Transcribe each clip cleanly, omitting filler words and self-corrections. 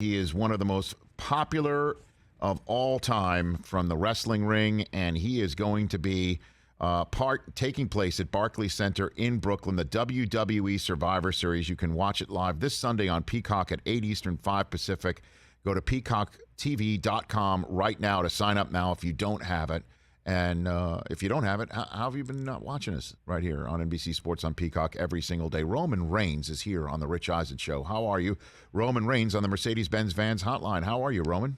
He is one of the most popular of all time from the wrestling ring, and he is going to be taking place at Barclays Center in Brooklyn, the WWE Survivor Series. You can watch it live this Sunday on Peacock at 8 Eastern, 5 Pacific. Go to peacocktv.com right now to sign up now if you don't have it. And if you don't have it, how have you been watching us right here on NBC Sports on Peacock every single day? Roman Reigns is here on the Rich Eisen Show. How are you? Roman Reigns on the Mercedes-Benz Vans Hotline. How are you, Roman?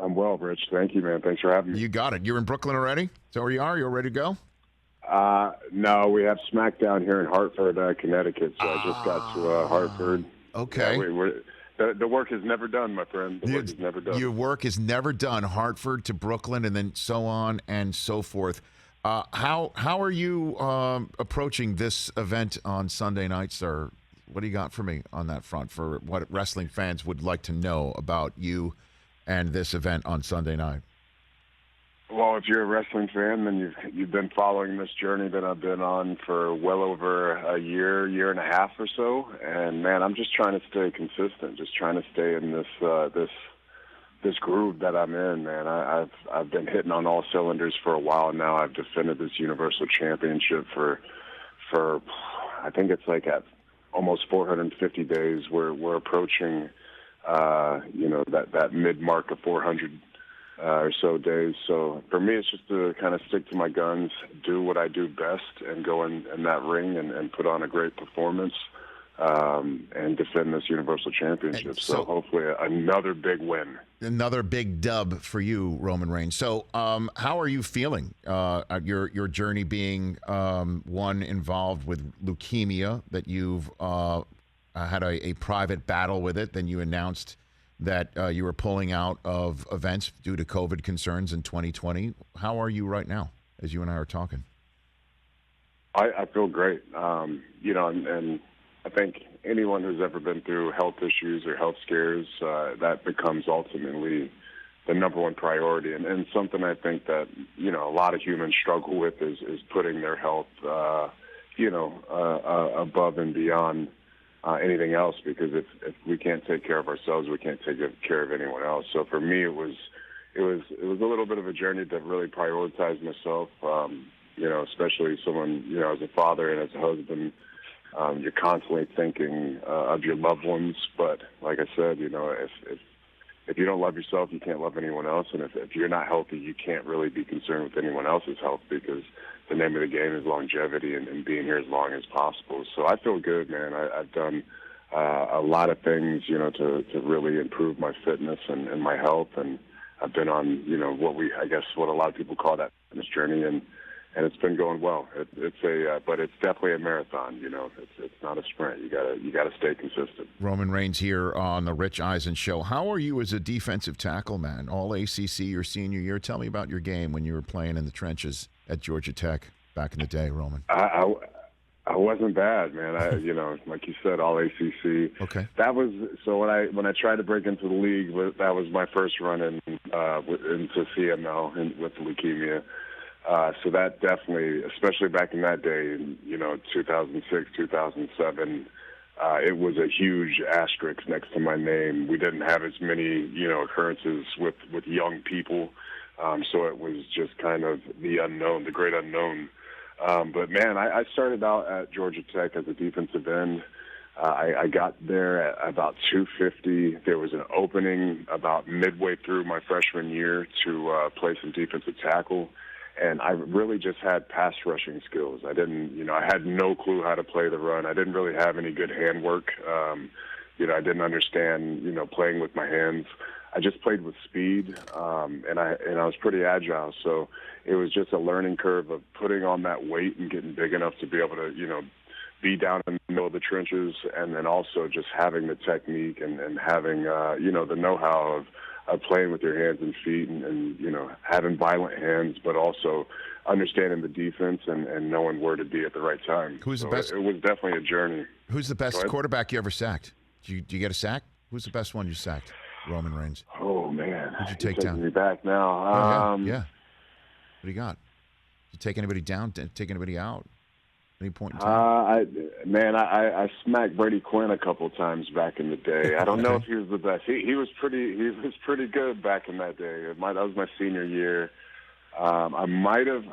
I'm well, Rich. Thank you, man. Thanks for having me. You got it. You're in Brooklyn already? So where you are? You ready to go? No, we have SmackDown here in Hartford, Connecticut. So I just got to Hartford. Okay. Yeah, the work is never done, my friend. The work is never done. Your work is never done. Hartford to Brooklyn, and then so on and so forth. How are you approaching this event on Sunday night, sir? What do you got for me on that front for what wrestling fans would like to know about you and this event on Sunday night? Well, if you're a wrestling fan, then you've been following this journey that I've been on for well over a year and a half or so. And man, I'm just trying to stay consistent, just trying to stay in this groove that I'm in, man. I've been hitting on all cylinders for a while now. I've defended this Universal Championship for I think it's like at almost 450 days. We're approaching that mid mark of 400 or so days. So for me, it's just to kind of stick to my guns, do what I do best, and go in that ring and put on a great performance and defend this Universal Championship. So hopefully another big win. Another big dub for you, Roman Reigns. So how are you feeling? Your journey being one involved with leukemia, that you've had a private battle with it, then you announced that you were pulling out of events due to COVID concerns in 2020. How are you right now, as you and I are talking? I feel great. And I think anyone who's ever been through health issues or health scares, that becomes ultimately the number one priority. And something I think that, a lot of humans struggle with is putting their health, above and beyond anything else, because if we can't take care of ourselves, we can't take care of anyone else. So for me, it was a little bit of a journey to really prioritize myself. Especially someone, as a father and as a husband, you're constantly thinking of your loved ones. But like I said, if you don't love yourself, you can't love anyone else. And if you're not healthy, you can't really be concerned with anyone else's health, because the name of the game is longevity and being here as long as possible. So I feel good, man. I've done a lot of things, to really improve my fitness and my health. And I've been on, what a lot of people call that fitness journey. And it's been going well. But it's definitely a marathon. It's not a sprint. You gotta stay consistent. Roman Reigns here on the Rich Eisen Show. How are you as a defensive tackle, man? All ACC your senior year. Tell me about your game when you were playing in the trenches at Georgia Tech back in the day, Roman. I wasn't bad, man. Like you said, all ACC. Okay. That was so when I tried to break into the league. That was my first run into CML with leukemia. So that definitely, especially back in that day, in 2006, 2007, it was a huge asterisk next to my name. We didn't have as many, occurrences with young people, so it was just kind of the unknown, the great unknown. But man, I started out at Georgia Tech as a defensive end. I got there at about 250. There was an opening about midway through my freshman year to play some defensive tackle. And I really just had pass rushing skills. I didn't, I had no clue how to play the run. I didn't really have any good handwork. I didn't understand, playing with my hands. I just played with speed, and I was pretty agile. So it was just a learning curve of putting on that weight and getting big enough to be able to, be down in the middle of the trenches, and then also just having the technique and having, the know-how of playing with your hands and feet and having violent hands, but also understanding the defense and knowing where to be at the right time. Who's the best? It was definitely a journey. Who's the best quarterback you ever sacked? Do you get a sack? Who's the best one you sacked? Roman Reigns. Oh, man. Who'd you take down? Me back now. Yeah. What do you got? Did you take anybody down? Take anybody out? Any point in time? I smacked Brady Quinn a couple times back in the day. I don't know if he was the best. He was pretty good back in that day. That was my senior year. I might have.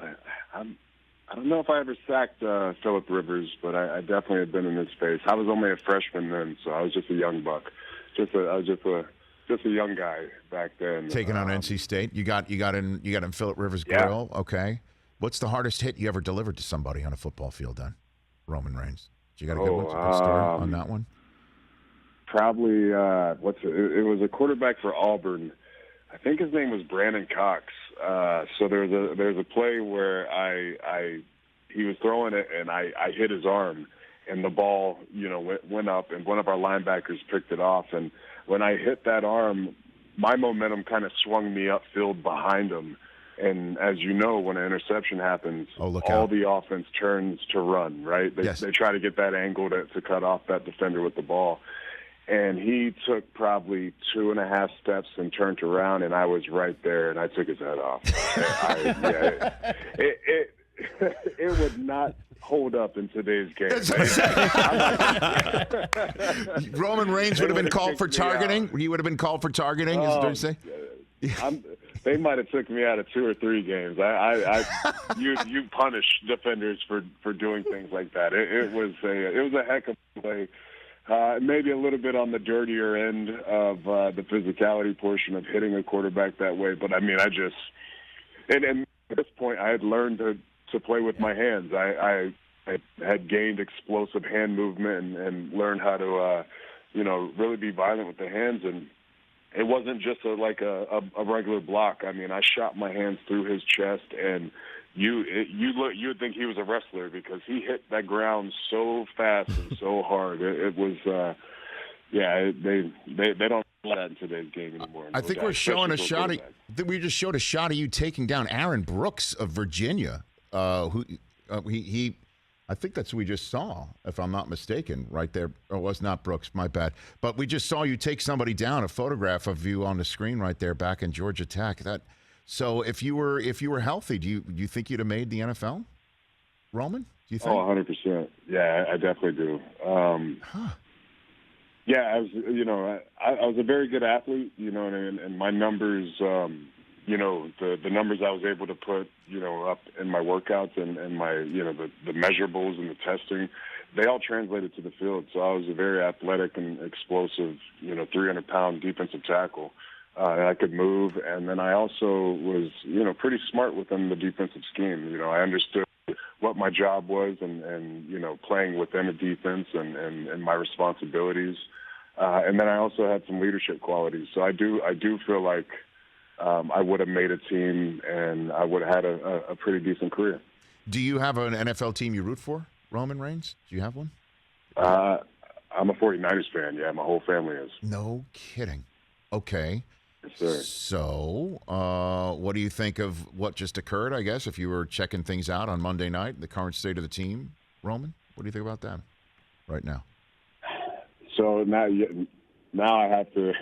I don't know if I ever sacked Phillip Rivers, but I definitely had been in his face. I was only a freshman then, so I was just a young buck. I was just a young guy back then. Taking on NC State, you got in Phillip Rivers' grill. Okay, what's the hardest hit you ever delivered to somebody on a football field? Then, Roman Reigns. You got a good one? A good story on that one? Probably. It was a quarterback for Auburn. I think his name was Brandon Cox. So there's a play where he was throwing it and I hit his arm, and the ball went up, and one of our linebackers picked it off. And when I hit that arm, my momentum kind of swung me upfield behind him. And as you know, when an interception happens, all the offense turns to run, right? They try to get that angle to cut off that defender with the ball. And he took probably 2.5 steps and turned around, and I was right there, and I took his head off. It would not hold up in today's game. Roman Reigns would have been called for targeting. He would have been called for targeting. Is what you say? They might have took me out of 2 or 3 games. You punish defenders for doing things like that. It was a heck of a play. Maybe a little bit on the dirtier end of the physicality portion of hitting a quarterback that way. But, I mean, and at this point, I had learned to play with my hands. I had gained explosive hand movement and learned how to, really be violent with the hands. And it wasn't just a regular block. I mean, I shot my hands through his chest, and you would think he was a wrestler because he hit that ground so fast and so hard. It was, they don't do that in today's game anymore. I think we're showing a shot. We just showed a shot of you taking down Aaron Brooks of Virginia, who I think that's who we just saw, if I'm not mistaken, right there. Oh, it was not Brooks, my bad. But we just saw you take somebody down. A photograph of you on the screen right there, back in Georgia Tech. So if you were healthy, do you think you'd have made the NFL, Roman? Do you think? 100%. Yeah, I definitely do. Yeah, I was a very good athlete, and my numbers, the numbers I was able to put, up in my workouts and my, the measurables and the testing, they all translated to the field. So I was a very athletic and explosive, 300-pound defensive tackle. And I could move, and then I also was, pretty smart within the defensive scheme. I understood what my job was and playing within a defense and my responsibilities. And then I also had some leadership qualities. So I do feel like I would have made a team, and I would have had a pretty decent career. Do you have an NFL team you root for, Roman Reigns? Do you have one? I'm a 49ers fan, yeah. My whole family is. No kidding. Okay. Yes, sir. So, what do you think of what just occurred, I guess, if you were checking things out on Monday night, the current state of the team, Roman? What do you think about that right now? So now I have to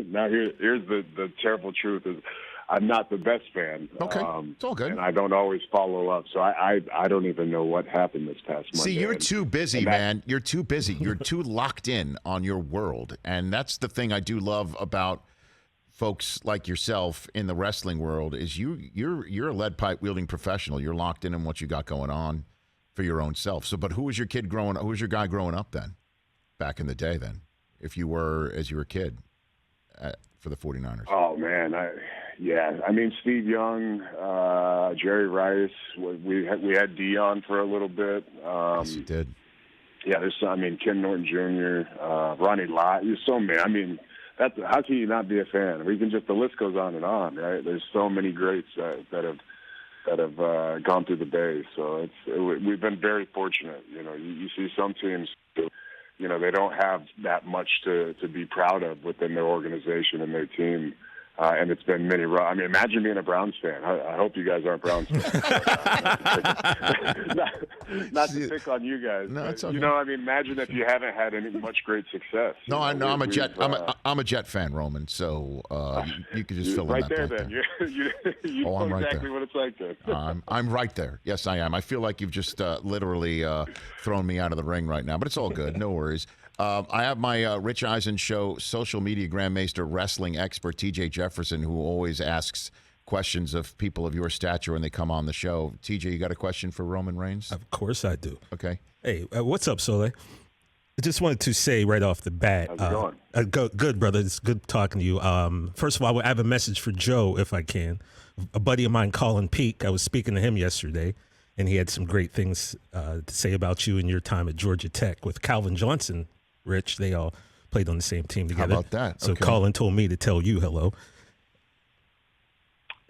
now here's the terrible truth is I'm not the best fan. Okay, it's all good. And I don't always follow up, so I don't even know what happened this past Monday. See, you're too busy, man. You're too busy. You're too locked in on your world, and that's the thing I do love about folks like yourself in the wrestling world is you're a lead pipe wielding professional. You're locked in what you got going on for your own self. So, but who was your guy growing up then, back in the day then, if you were as you were a kid for the 49ers? Oh man, I mean Steve Young, Jerry Rice. We had Dion for a little bit. Yes, you did. Yeah, Ken Norton Jr., Ronnie Lott. There's so many. I mean. How can you not be a fan? The list goes on and on, right? There's so many greats that have gone through the Bay. So we've been very fortunate. You see some teams, they don't have that much to be proud of within their organization and their team. And it's been many. I mean, imagine being a Browns fan. I hope you guys aren't Browns fans. not to pick on you guys. No, but, it's okay. you know, I mean, imagine if you haven't had any much great success. No, I know. I'm a Jet. I'm a Jet fan, Roman. So you could just fill in right that there. blank Then there. you know I'm right exactly there. what it's like. Then I'm right there. Yes, I am. I feel like you've just literally thrown me out of the ring right now, but it's all good. No worries. I have my Rich Eisen Show social media grandmaster wrestling expert, TJ Jefferson, who always asks questions of people of your stature when they come on the show. TJ, you got a question for Roman Reigns? Of course I do. Okay. Hey, what's up, Soleil? I just wanted to say right off the bat. How's it going? Good, brother. It's good talking to you. First of all, I have a message for Joe, if I can. A buddy of mine, Colin Peak, I was speaking to him yesterday, and he had some great things to say about you and your time at Georgia Tech with Calvin Johnson. Rich, they all played on the same team together. How about that? So Okay. Colin told me to tell you hello.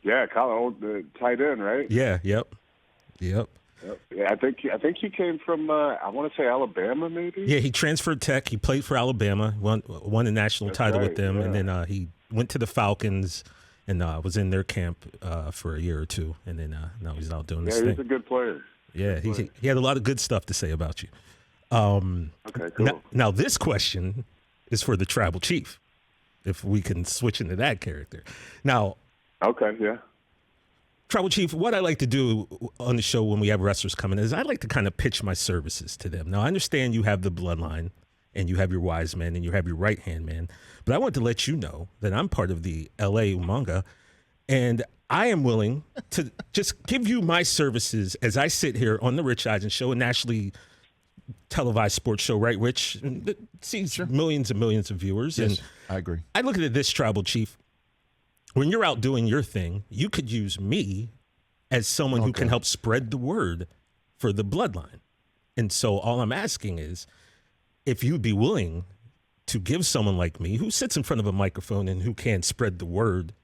yeah, Colin, tight end, right? Yeah, yep. Yep. Yeah, I think he came from I want to say Alabama, maybe. Yeah, he transferred Tech. He played for Alabama, won a national That's title right, with them, and yeah. then he went to the Falcons and was in their camp for a year or two, and then now he's out doing this Yeah, thing. he's a good player. Yeah, he had a lot of good stuff to say about you. Okay, cool. Now this question is for the Tribal Chief, if we can switch into that character. Now, Okay, yeah. Tribal Chief, what I like to do on the show when we have wrestlers coming is I like to kind of pitch my services to them. Now, I understand you have the Bloodline and you have your Wise Man and you have your right-hand man, but I want to let you know that I'm part of the LA Umaga, and I am willing to just give you my services as I sit here on the Rich Eisen Show, a nationally televised sports show, right, Rich? And it sees millions and millions of viewers. Yes, And I agree. I look at this, Tribal Chief. When you're out doing your thing, you could use me as someone who can help spread the word for the Bloodline. And so all I'm asking is if you'd be willing to give someone like me who sits in front of a microphone and who can spread the word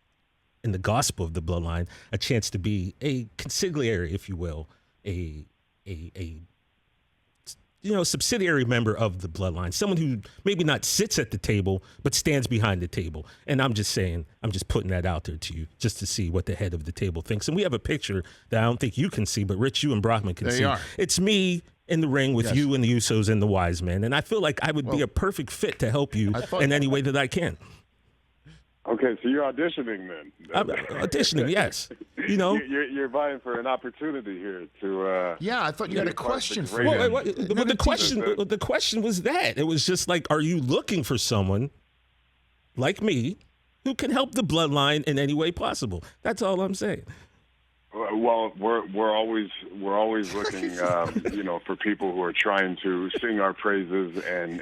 in the gospel of the Bloodline a chance to be a consigliere, if you will, a subsidiary member of the Bloodline, someone who maybe not sits at the table, but stands behind the table. And I'm just putting that out there to you just to see what the head of the table thinks. And we have a picture that I don't think you can see, but Rich, you and Brockman can see. Are. It's me in the ring with you and the Usos and the Wise Man. And I feel like I would be a perfect fit to help you in any way that I can. Okay, so you're auditioning then. I'm auditioning, yes. You know, you're vying for an opportunity here to. Yeah, I thought you had a question for Well, him. But the question was that. It was just like, are you looking for someone like me who can help the Bloodline in any way possible? That's all I'm saying. Well, we're always looking, for people who are trying to sing our praises and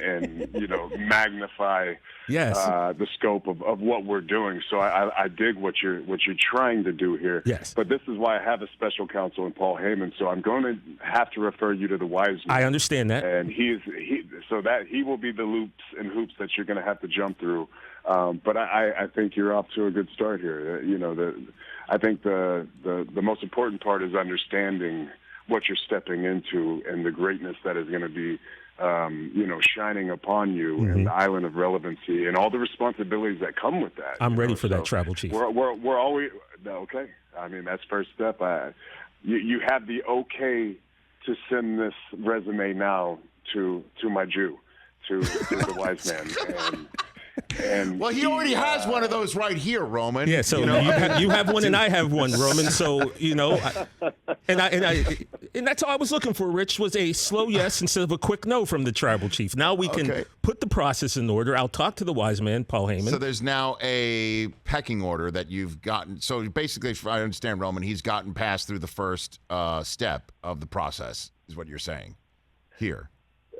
magnify the scope of what we're doing. So I dig what you're trying to do here. Yes. But this is why I have a special counsel in Paul Heyman. So I'm going to have to refer you to the Wise Man. I understand that. And he will be the loops and hoops that you're going to have to jump through. But I think you're off to a good start here. I think the most important part is understanding what you're stepping into and the greatness that is going to be, shining upon you and the island of relevancy and all the responsibilities that come with that. I'm ready for that, Tribal Chief. We're always okay. I mean, that's first step. You have the okay to send this resume now to my Jew, to the Wise Man. And Well, he already has one of those right here, Roman. Yeah, so you have one and I have one, Roman. So and that's all I was looking for. Rich, was a slow yes instead of a quick no from the Tribal Chief. Now we can put the process in order. I'll talk to the Wise Man, Paul Heyman. So there's now a pecking order that you've gotten. So basically, if I understand, Roman, he's gotten passed through the first step of the process, is what you're saying here.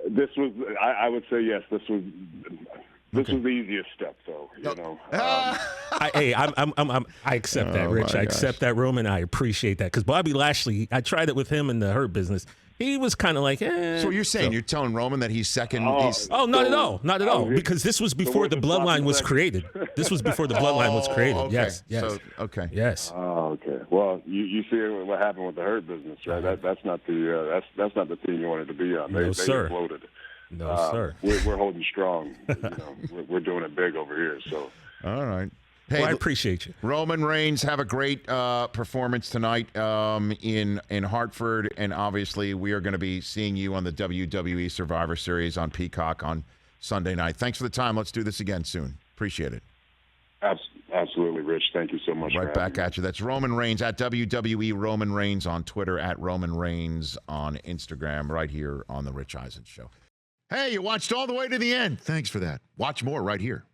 This was, I would say, yes. This was the easiest step, though. I accept that, Rich. I accept that, Roman. I appreciate that because Bobby Lashley, I tried it with him in the Hurt Business. He was kind of like, So what you're saying, you're telling Roman that he's second? Not at all. Because this was before the Bloodline was created. This was before the Bloodline was created. Okay. Yes. So, okay. Yes. Oh, okay. Well, you see what happened with the Hurt Business, right? That's not the team you wanted to be on. They exploded. No, sir. We're holding strong. We're doing it big over here. So. All right. Hey, well, I appreciate you. Roman Reigns, have a great performance tonight in Hartford, and obviously we are going to be seeing you on the WWE Survivor Series on Peacock on Sunday night. Thanks for the time. Let's do this again soon. Appreciate it. Absolutely, Rich. Thank you so much. Right back at you. That's Roman Reigns at WWE Roman Reigns on Twitter, at Roman Reigns on Instagram, right here on The Rich Eisen Show. Hey, you watched all the way to the end. Thanks for that. Watch more right here.